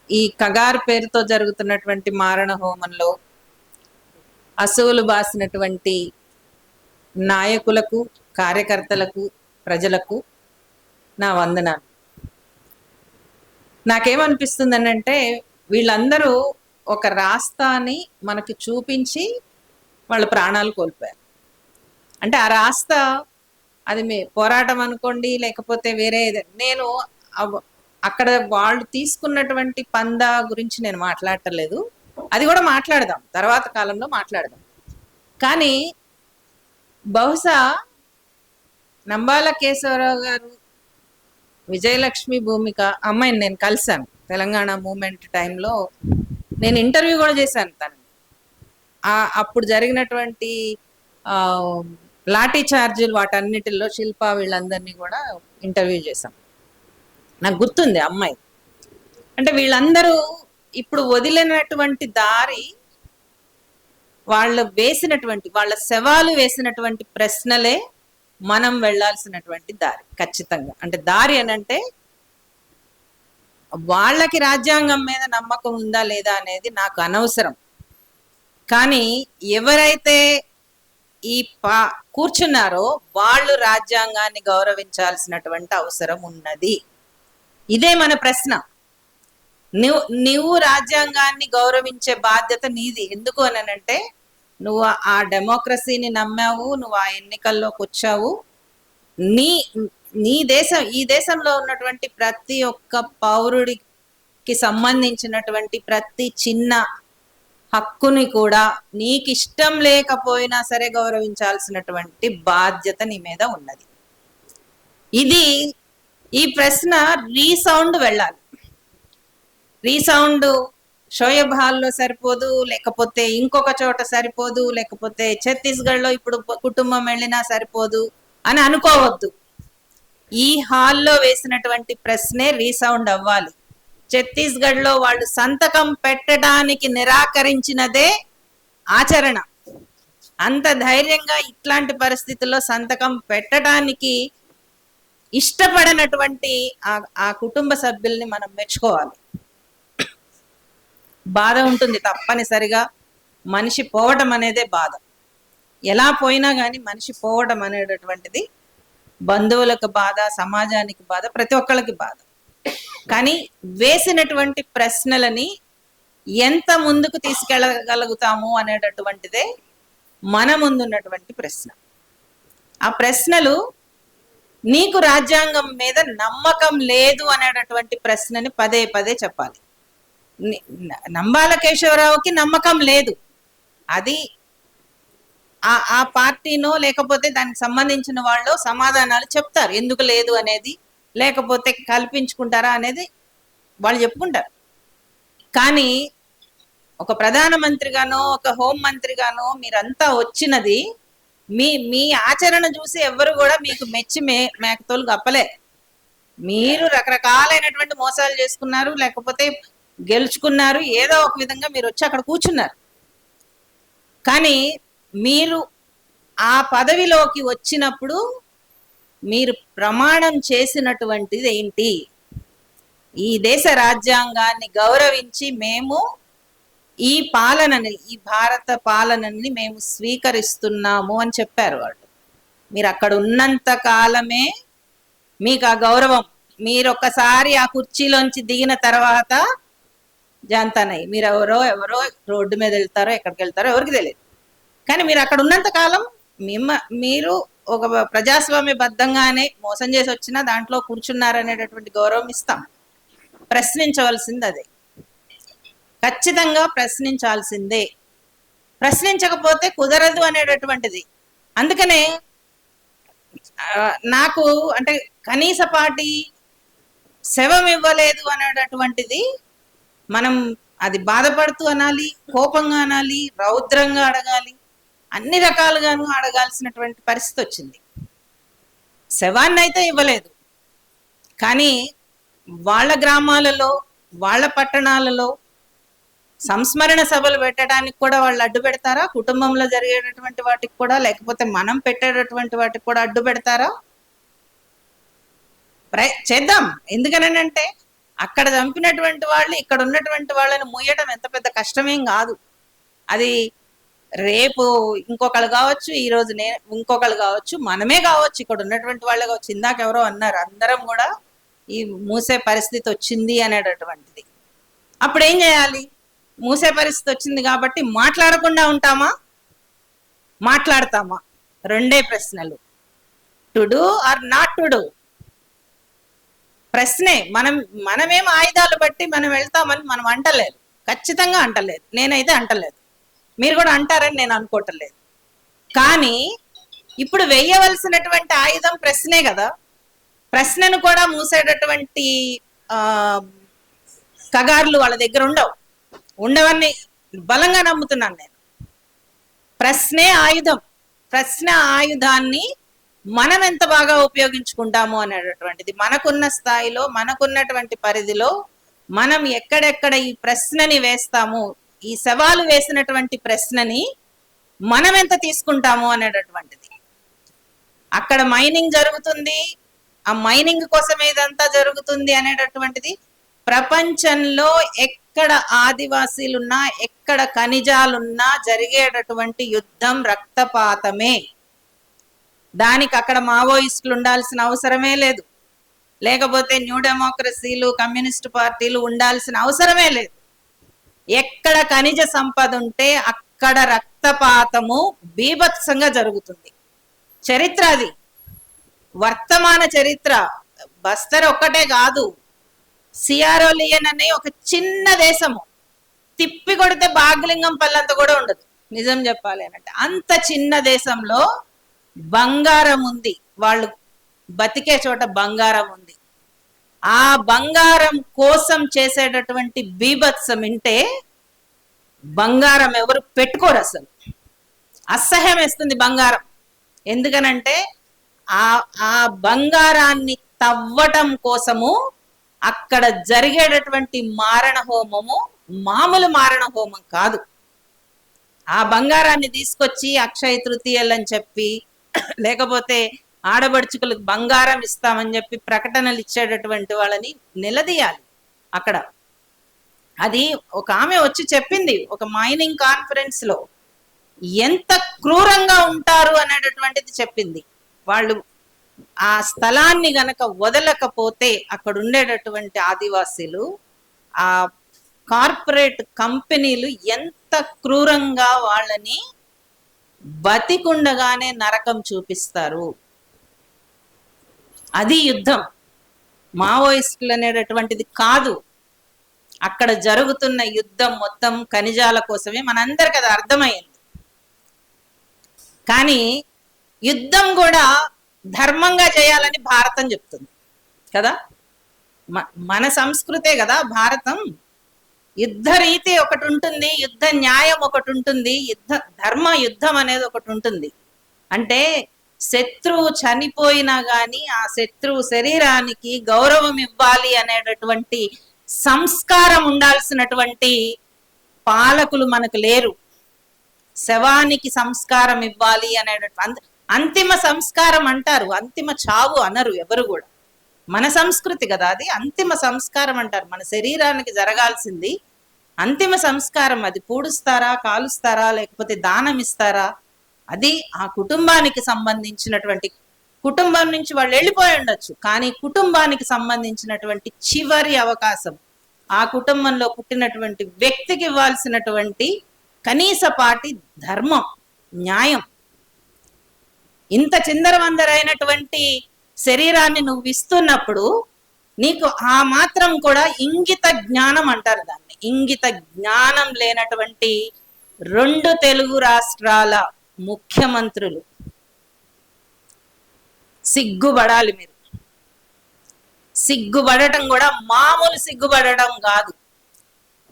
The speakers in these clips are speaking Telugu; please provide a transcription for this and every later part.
ఈ కగారు పేరుతో జరుగుతున్నటువంటి మారణ హోమంలో అసువులు బాసినటువంటి నాయకులకు, కార్యకర్తలకు, ప్రజలకు నా వందనాలు. నాకేమనిపిస్తుందనంటే వీళ్ళందరూ ఒక రాస్తాని మనకి చూపించి వాళ్ళ ప్రాణాలు కోల్పోయారు. అంటే ఆ రాస్తా అది పోరాటం అనుకోండి, లేకపోతే వేరే నేను అక్కడ వాళ్ళు తీసుకున్నటువంటి పందా గురించి నేను మాట్లాడటలేదు. అది కూడా మాట్లాడదాం, తర్వాత కాలంలో మాట్లాడదాం. కానీ బహుశా నంబాల కేశవరావు గారు, విజయలక్ష్మి భూమిక అమ్మాయిని నేను కలిశాను తెలంగాణ మూమెంట్ టైంలో. నేను ఇంటర్వ్యూ కూడా చేశాను తనని. అప్పుడు జరిగినటువంటి లాఠీ చార్జీలు వాటన్నిటిలో శిల్ప వీళ్ళందరినీ కూడా ఇంటర్వ్యూ చేశాం. నాకు గుర్తుంది అమ్మాయి. అంటే వీళ్ళందరూ ఇప్పుడు వదిలినటువంటి దారి, వాళ్ళు వేసినటువంటి, వాళ్ళ శవాలు వేసినటువంటి ప్రశ్నలే మనం వెళ్లాల్సినటువంటి దారి ఖచ్చితంగా. అంటే దారి అనంటే వాళ్ళకి రాజ్యాంగం మీద నమ్మకం ఉందా లేదా అనేది నాకు అనవసరం. కానీ ఎవరైతే ఈ కూర్చున్నారో వాళ్ళు రాజ్యాంగాన్ని గౌరవించాల్సినటువంటి అవసరం ఉన్నది. ఇదే మన ప్రశ్న. నువ్వు రాజ్యాంగాన్ని గౌరవించే బాధ్యత నీది. ఎందుకు అనంటే నువ్వు ఆ డెమోక్రసీని నమ్మావు, నువ్వు ఆ ఎన్నికల్లోకి వచ్చావు. నీ దేశం, ఈ దేశంలో ఉన్నటువంటి ప్రతి ఒక్క పౌరుడికి సంబంధించినటువంటి ప్రతి చిన్న హక్కుని కూడా నీకు ఇష్టం లేకపోయినా సరే గౌరవించాల్సినటువంటి బాధ్యత నీ మీద ఉన్నది. ఈ ప్రశ్న రీసౌండ్ వెళ్ళాలి. రీసౌండ్ షోయబ్ హాల్లో సరిపోదు, లేకపోతే ఇంకొక చోట సరిపోదు, లేకపోతే ఛత్తీస్గఢ్లో ఇప్పుడు కుటుంబం వెళ్ళినా సరిపోదు అని అనుకోవద్దు. ఈ హాల్లో వేసినటువంటి ప్రశ్నే రీసౌండ్ అవ్వాలి. ఛత్తీస్గఢ్లో వాళ్ళు సంతకం పెట్టడానికి నిరాకరించినదే ఆచరణ. అంత ధైర్యంగా ఇట్లాంటి పరిస్థితుల్లో సంతకం పెట్టడానికి ఇష్టపడనటువంటి ఆ కుటుంబ సభ్యుల్ని మనం మెచ్చుకోవాలి. బాధ ఉంటుంది తప్పనిసరిగా. మనిషి పోవటం అనేదే బాధ. ఎలా పోయినా కానీ మనిషి పోవటం అనేటటువంటిది బంధువులకు బాధ, సమాజానికి బాధ, ప్రతి ఒక్కళ్ళకి బాధ. కానీ వేసినటువంటి ప్రశ్నలని ఎంత ముందుకు తీసుకెళ్ళగలుగుతాము అనేటటువంటిదే మన ముందున్నటువంటి ప్రశ్న. ఆ ప్రశ్నలు నీకు రాజ్యాంగం మీద నమ్మకం లేదు అనేటటువంటి ప్రశ్నని పదే పదే చెప్పాలి. నంబాల కేశవరావుకి నమ్మకం లేదు, అది ఆ పార్టీనో లేకపోతే దానికి సంబంధించిన వాళ్ళు సమాధానాలు చెప్తారు. ఎందుకు లేదు అనేది, లేకపోతే కల్పించుకుంటారా అనేది వాళ్ళు చెప్పుకుంటారు. కానీ ఒక ప్రధానమంత్రిగానో ఒక హోం మంత్రిగానో మీరంతా వచ్చినది మీ ఆచరణ చూసి ఎవరు కూడా మీకు మెచ్చి మేకతోలు గప్పలే. మీరు రకరకాలైనటువంటి మోసాలు చేసుకున్నారు, లేకపోతే గెలుచుకున్నారు, ఏదో ఒక విధంగా మీరు వచ్చి అక్కడ కూర్చున్నారు. కానీ మీరు ఆ పదవిలోకి వచ్చినప్పుడు మీరు ప్రమాణం చేసినటువంటిది ఏంటి? ఈ దేశ రాజ్యాంగాన్ని గౌరవించి మేము ఈ పాలనని, ఈ భారత పాలనని మేము స్వీకరిస్తున్నాము అని చెప్పారు వాళ్ళు. మీరు అక్కడ ఉన్నంత కాలమే మీకు ఆ గౌరవం. మీరు ఒక్కసారి ఆ కుర్చీలోంచి దిగిన తర్వాత జాంతానయ్యి మీరు ఎవరో రోడ్డు మీద వెళ్తారో ఎక్కడికి వెళ్తారో ఎవరికి తెలియదు. కానీ మీరు అక్కడ ఉన్నంత కాలం మీరు ఒక ప్రజాస్వామ్యబద్ధంగానే మోసం చేసి వచ్చినా దాంట్లో కూర్చున్నారనేటటువంటి గౌరవం ఇస్తాం. ప్రశ్నించవలసింది అదే, ఖచ్చితంగా ప్రశ్నించాల్సిందే. ప్రశ్నించకపోతే కుదరదు అనేటటువంటిది. అందుకనే నాకు అంటే కనీసపాటి శవం ఇవ్వలేదు అనేటటువంటిది మనం అది బాధపడుతూ అనాలి, కోపంగా అనాలి, రౌద్రంగా అడగాలి, అన్ని రకాలుగాను అడగాల్సినటువంటి పరిస్థితి వచ్చింది. శవాన్ని అయితే ఇవ్వలేదు, కానీ వాళ్ళ గ్రామాలలో, వాళ్ళ పట్టణాలలో సంస్మరణ సభలు పెట్టడానికి కూడా వాళ్ళు అడ్డు పెడతారా? కుటుంబంలో జరిగేటటువంటి వాటికి కూడా, లేకపోతే మనం పెట్టేటటువంటి వాటికి కూడా అడ్డు పెడతారా? చేద్దాం. ఎందుకనంటే అక్కడ చంపినటువంటి వాళ్ళు ఇక్కడ ఉన్నటువంటి వాళ్ళని మూయటం ఎంత పెద్ద కష్టమేం కాదు. అది రేపు ఇంకొకళ్ళు కావచ్చు, ఈ రోజు ఇంకొకళ్ళు కావచ్చు, మనమే కావచ్చు, ఇక్కడ ఉన్నటువంటి వాళ్ళే కావచ్చు. ఇందాక ఎవరో అన్నారు, అందరం కూడా ఈ మూసే పరిస్థితి వచ్చింది అనేటటువంటిది. అప్పుడు ఏం చేయాలి? మూసే పరిస్థితి వచ్చింది కాబట్టి మాట్లాడకుండా ఉంటామా, మాట్లాడతామా? రెండే ప్రశ్నలు, to do or not to do. ప్రశ్నే. మనమేం ఆయుధాలు బట్టి మనం వెళ్తామని మనం అంటలేదు, ఖచ్చితంగా అంటలేదు. నేనైతే అంటలేదు, మీరు కూడా అంటారని నేను అనుకోవట్లేదు. కానీ ఇప్పుడు వేయవలసినటువంటి ఆయుధం ప్రశ్నే కదా. ప్రశ్నను కూడా మూసేటటువంటి కగార్లు వాళ్ళ దగ్గర ఉండవని బలంగా నమ్ముతున్నాను నేను. ప్రశ్నే ఆయుధం. ప్రశ్న ఆయుధాన్ని మనం ఎంత బాగా ఉపయోగించుకుంటాము అనేటటువంటిది, మనకున్న స్థాయిలో, మనకున్నటువంటి పరిధిలో మనం ఎక్కడెక్కడ ఈ ప్రశ్నని వేస్తాము, ఈ సవాలు వేసినటువంటి ప్రశ్నని మనం ఎంత తీసుకుంటాము అనేటటువంటిది. అక్కడ మైనింగ్ జరుగుతుంది, ఆ మైనింగ్ కోసం ఇదంతా జరుగుతుంది అనేటటువంటిది. ప్రపంచంలో ఎక్కడ ఆదివాసీలున్నా, ఎక్కడ ఖనిజాలున్నా జరిగేటటువంటి యుద్ధం రక్తపాతమే. దానికి అక్కడ మావోయిస్టులు ఉండాల్సిన అవసరమే లేదు, లేకపోతే న్యూ డెమోక్రసీలు, కమ్యూనిస్ట్ పార్టీలు ఉండాల్సిన అవసరమే లేదు. ఎక్కడ ఖనిజ సంపద ఉంటే అక్కడ రక్తపాతము బీభత్సంగా జరుగుతుంది. చరిత్ర అది, వర్తమాన చరిత్ర. బస్తర్ ఒక్కటే కాదు, సియారోలియన్ అనే ఒక చిన్న దేశము, తిప్పి కొడితే బాగ్లింగం పల్లంత కూడా ఉండదు నిజం చెప్పాలి అనంటే. అంత చిన్న దేశంలో బంగారం ఉంది, వాళ్ళు బతికే చోట బంగారం ఉంది. ఆ బంగారం కోసం చేసేటటువంటి బీభత్సం వింటే బంగారం ఎవరు పెట్టుకోరు అసలు. అసహ్యం వేస్తుంది బంగారం. ఎందుకనంటే ఆ బంగారాన్ని తవ్వటం కోసము అక్కడ జరిగేటటువంటి మారణ హోమము మామూలు మారణ హోమం కాదు. ఆ బంగారాన్ని తీసుకొచ్చి అక్షయ తృతీయలని చెప్పి, లేకపోతే ఆడబడుచుకులకు బంగారం ఇస్తామని చెప్పి ప్రకటనలు ఇచ్చేటటువంటి వాళ్ళని నిలదీయాలి అక్కడ. అది ఒక ఆమె వచ్చి చెప్పింది ఒక మైనింగ్ కాన్ఫరెన్స్ లో, ఎంత క్రూరంగా ఉంటారు అనేటటువంటిది చెప్పింది. వాళ్ళు ఆ స్థలాన్ని గనక వదలకపోతే అక్కడ ఉండేటటువంటి ఆదివాసీలు, ఆ కార్పొరేట్ కంపెనీలు ఎంత క్రూరంగా వాళ్ళని బతికుండగానే నరకం చూపిస్తారు. అది యుద్ధం, మావోయిస్టులు అనేటటువంటిది కాదు. అక్కడ జరుగుతున్న యుద్ధం మొత్తం ఖనిజాల కోసమే, మనందరికి అది అర్థమైంది. కానీ యుద్ధం కూడా ధర్మంగా చేయాలని భారతం చెప్తుంది కదా. మన సంస్కృతే కదా భారతం. యుద్ధ రీతి ఒకటి ఉంటుంది, యుద్ధ న్యాయం ఒకటి ఉంటుంది, యుద్ధం అనేది ఒకటి ఉంటుంది. అంటే శత్రువు చనిపోయినా గాని ఆ శత్రువు శరీరానికి గౌరవం ఇవ్వాలి అనేటటువంటి సంస్కారం ఉండాల్సినటువంటి పాలకులు మనకు లేరు. శవానికి సంస్కారం ఇవ్వాలి అనేటటువంటి అంతిమ సంస్కారం అంటారు, అంతిమ చావు అనరు ఎవరు కూడా. మన సంస్కృతి కదా అది, అంతిమ సంస్కారం అంటారు. మన శరీరానికి జరగాల్సింది అంతిమ సంస్కారం. అది పూడుస్తారా, కాలుస్తారా, లేకపోతే దానం ఇస్తారా, అది ఆ కుటుంబానికి సంబంధించినటువంటి, కుటుంబం నుంచి వాళ్ళు వెళ్ళిపోయి ఉండొచ్చు, కానీ కుటుంబానికి సంబంధించినటువంటి చివరి అవకాశం ఆ కుటుంబంలో పుట్టినటువంటి వ్యక్తికి ఇవ్వాల్సినటువంటి కనీసపాటి ధర్మం, న్యాయం. ఇంత చిందరవందరైనటువంటి శరీరాన్ని నువ్వు ఇస్తున్నప్పుడు నీకు ఆ మాత్రం కూడా ఇంగిత జ్ఞానం అంటారు దాన్ని. ఇంగిత జ్ఞానం లేనటువంటి 2 తెలుగు రాష్ట్రాల ముఖ్యమంత్రులు సిగ్గుపడాలి. మీరు సిగ్గుపడటం కూడా మామూలు సిగ్గుపడటం కాదు.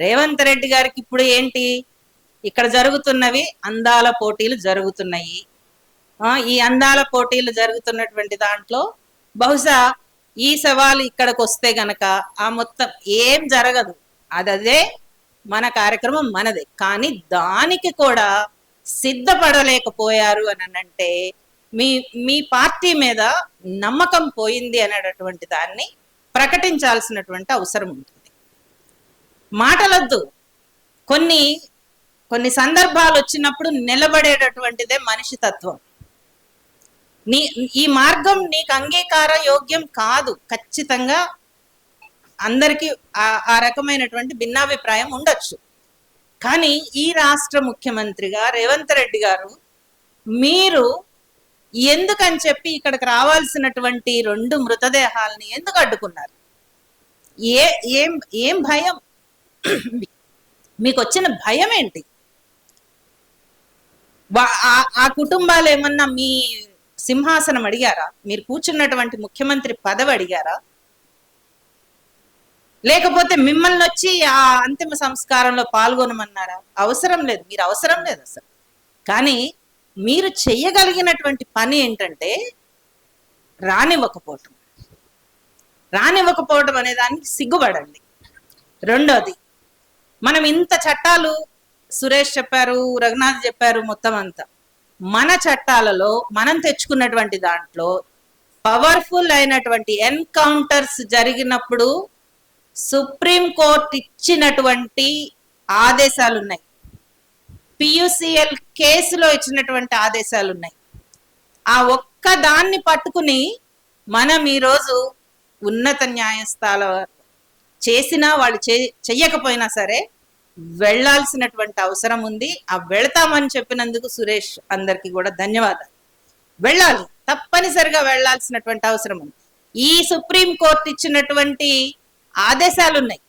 రేవంత్ రెడ్డి గారికి ఇప్పుడు ఏంటి, ఇక్కడ జరుగుతున్నవి అందాల పోటీలు జరుగుతున్నాయి. ఈ అందాల పోటీలు జరుగుతున్నటువంటి దాంట్లో బహుశా ఈ సవాలు ఇక్కడికి వస్తే గనక ఆ మొత్తం ఏం జరగదు, అదే మన కార్యక్రమం మనదే. కానీ దానికి కూడా సిద్ధపడలేకపోయారు అని అంటే మీ పార్టీ మీద నమ్మకం పోయింది అనేటటువంటి దాన్ని ప్రకటించాల్సినటువంటి అవసరం ఉంటుంది. మాటలొద్దు, కొన్ని కొన్ని సందర్భాలు వచ్చినప్పుడు నిలబడేటటువంటిదే మనిషి తత్వం. ఈ మార్గం నీకు అంగీకార యోగ్యం కాదు, ఖచ్చితంగా అందరికీ ఆ రకమైనటువంటి భిన్నాభిప్రాయం ఉండొచ్చు. కానీ ఈ రాష్ట్ర ముఖ్యమంత్రిగా రేవంత్ రెడ్డి గారు మీరు ఎందుకని చెప్పి ఇక్కడికి రావాల్సినటువంటి 2 మృతదేహాలని ఎందుకు అడ్డుకున్నారు? ఏం ఏం భయం మీకు వచ్చిన భయం ఏంటి? ఆ కుటుంబాలు ఏమన్నా మీ సింహాసనం అడిగారా? మీరు కూర్చున్నటువంటి ముఖ్యమంత్రి పదవి అడిగారా? లేకపోతే మిమ్మల్ని వచ్చి ఆ అంతిమ సంస్కారంలో పాల్గొనమన్నారా? అవసరం లేదు, మీరు అవసరం లేదు అసలు. కానీ మీరు చెయ్యగలిగినటువంటి పని ఏంటంటే రానివ్వకపోవటం అనే దానికి సిగ్గుపడండి. రెండోది, మనం ఇంత చట్టాలు సురేష్ చెప్పారు, రఘునాథ్ చెప్పారు, మొత్తం అంతా మన చట్టాలలో మనం తెచ్చుకున్నటువంటి దాంట్లో పవర్ఫుల్ అయినటువంటి ఎన్కౌంటర్స్ జరిగినప్పుడు సుప్రీం కోర్టు ఇచ్చినటువంటి ఆదేశాలు ఉన్నాయి, పియుసిఎల్ కేసులో ఇచ్చినటువంటి ఆదేశాలు ఉన్నాయి. ఆ ఒక్క దాన్ని పట్టుకుని మనం ఈరోజు ఉన్నత న్యాయస్థానాల చేసినా వాళ్ళు చెయ్యకపోయినా సరే వెళ్లాల్సినటువంటి అవసరం ఉంది. ఆ వెళ్తామని చెప్పినందుకు సురేష్ అందరికి కూడా ధన్యవాదాలు. వెళ్ళాలి, తప్పనిసరిగా వెళ్లాల్సినటువంటి అవసరం ఉంది. ఈ సుప్రీం కోర్టు ఇచ్చినటువంటి ఆదేశాలు ఉన్నాయి.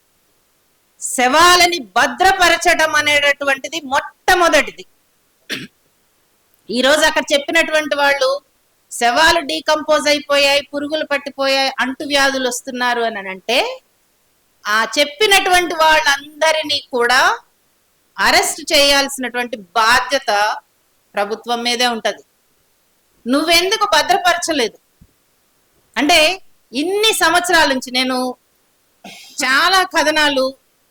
శవాలని భద్రపరచడం అనేటటువంటిది మొట్టమొదటిది. ఈరోజు అక్కడ చెప్పినటువంటి వాళ్ళు శవాలు డీకంపోజ్ అయిపోయాయి, పురుగులు పట్టిపోయాయి, అంటువ్యాధులు వస్తున్నారు అని అంటే ఆ చెప్పినటువంటి వాళ్ళందరినీ కూడా అరెస్ట్ చేయాల్సినటువంటి బాధ్యత ప్రభుత్వం మీదే ఉంటది. నువ్వెందుకు భద్రపరచలేదు అంటే, ఇన్ని సంవత్సరాల నుంచి నేను చాలా కథనాలు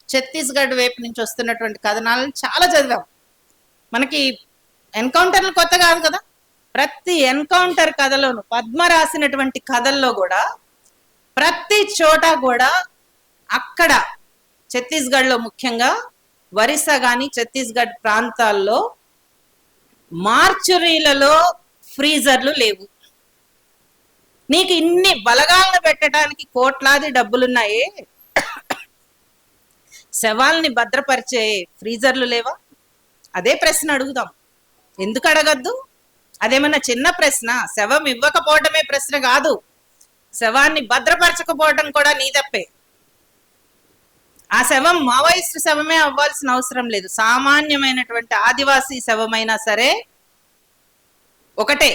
ఛత్తీస్గఢ్ వైపు నుంచి వస్తున్నటువంటి కథనాలను చాలా చదివాం. మనకి ఎన్కౌంటర్లు కొత్త కాదు కదా. ప్రతి ఎన్కౌంటర్ కథలోను, పద్మ రాసినటువంటి కథల్లో కూడా ప్రతి చోట కూడా అక్కడ ఛత్తీస్గఢ్లో ముఖ్యంగా ఒరిస్సా కానీ ఛత్తీస్గఢ్ ప్రాంతాల్లో మార్చురీలలో ఫ్రీజర్లు లేవు. నీకు ఇన్ని బలగాలను పెట్టడానికి కోట్లాది డబ్బులున్నాయే, శవాల్ని భద్రపరిచే ఫ్రీజర్లు లేవా? అదే ప్రశ్న అడుగుదాం. ఎందుకు అడగద్దు? అదేమన్నా చిన్న ప్రశ్న? శవం ఇవ్వకపోవటమే ప్రశ్న కాదు, శవాన్ని భద్రపరచకపోవటం కూడా నీ తప్పే. ఆ శవం మావోయిస్టు శవమే అవ్వాల్సిన అవసరం లేదు, సామాన్యమైనటువంటి ఆదివాసీ శవమైనా సరే ఒకటే.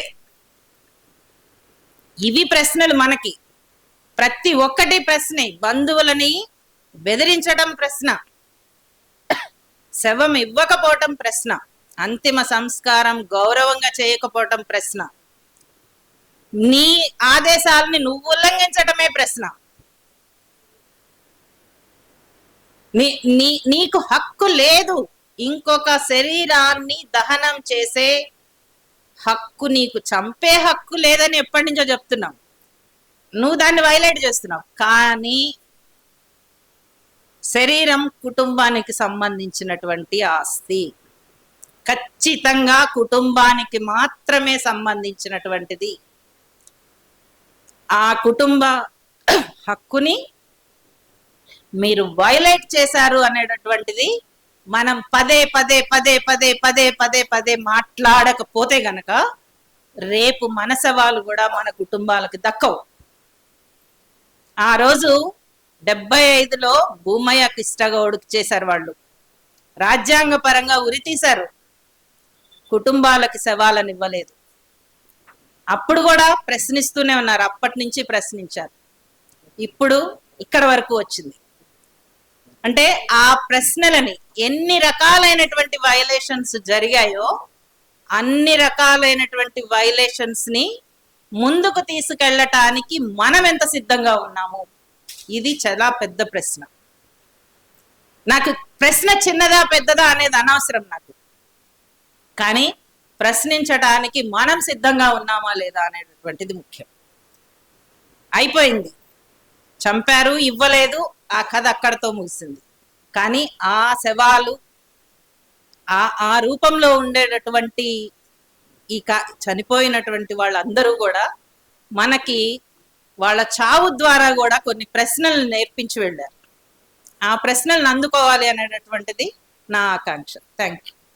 ఇవి ప్రశ్నలు మనకి, ప్రతి ఒక్కటి ప్రశ్నే. బంధువులని బెదిరించడం ప్రశ్న, శవం ఇవ్వకపోవటం ప్రశ్న, అంతిమ సంస్కారం గౌరవంగా చేయకపోవటం ప్రశ్న, నీ ఆదేశాలని నువ్వు ఉల్లంఘించడమే ప్రశ్న. నీకు హక్కు లేదు, ఇంకొక శరీరాన్ని దహనం చేసే హక్కు, నీకు చంపే హక్కు లేదని ఎప్పటి నుంచో చెప్తున్నావు. నువ్వు దాన్ని వైలేట్ చేస్తున్నావు. కానీ శరీరం కుటుంబానికి సంబంధించినటువంటి ఆస్తి, ఖచ్చితంగా కుటుంబానికి మాత్రమే సంబంధించినటువంటిది. ఆ కుటుంబ హక్కుని మీరు వైలేట్ చేశారు అనేటటువంటిది మనం పదే పదే పదే పదే పదే పదే పదే మాట్లాడకపోతే గనక రేపు మన సవాలు కూడా మన కుటుంబాలకు దక్కవు. ఆ రోజు 75లో భూమయ్య కిష్టగౌడ్కి చేశారు వాళ్ళు, రాజ్యాంగ పరంగా ఉరి తీశారు, కుటుంబాలకి శవాలను ఇవ్వలేదు. అప్పుడు కూడా ప్రశ్నిస్తూనే ఉన్నారు, అప్పటి నుంచి ప్రశ్నించారు. ఇప్పుడు ఇక్కడ వరకు వచ్చింది అంటే ఆ ప్రశ్నలని ఎన్ని రకాలైనటువంటి వైలేషన్స్ జరిగాయో అన్ని రకాలైనటువంటి వైలేషన్స్ ని ముందుకు తీసుకెళ్ళటానికి మనం ఎంత సిద్ధంగా ఉన్నాము, ఇది చాలా పెద్ద ప్రశ్న. నాకు ప్రశ్న చిన్నదా పెద్దదా అనేది అనవసరం నాకు, కానీ ప్రశ్నించడానికి మనం సిద్ధంగా ఉన్నామా లేదా అనేటటువంటిది ముఖ్యం. అయిపోయింది, చంపారు, ఇవ్వలేదు, ఆ కథ అక్కడతో ముగిసింది. కానీ ఆ శవాలు ఆ రూపంలో ఉండేటటువంటి చనిపోయినటువంటి వాళ్ళందరూ కూడా మనకి వాళ్ళ చావు ద్వారా కూడా కొన్ని ప్రశ్నలు నేర్పించి వెళ్ళారు. ఆ ప్రశ్నలను అందుకోవాలి అనేటటువంటిది నా ఆకాంక్ష. Thank you.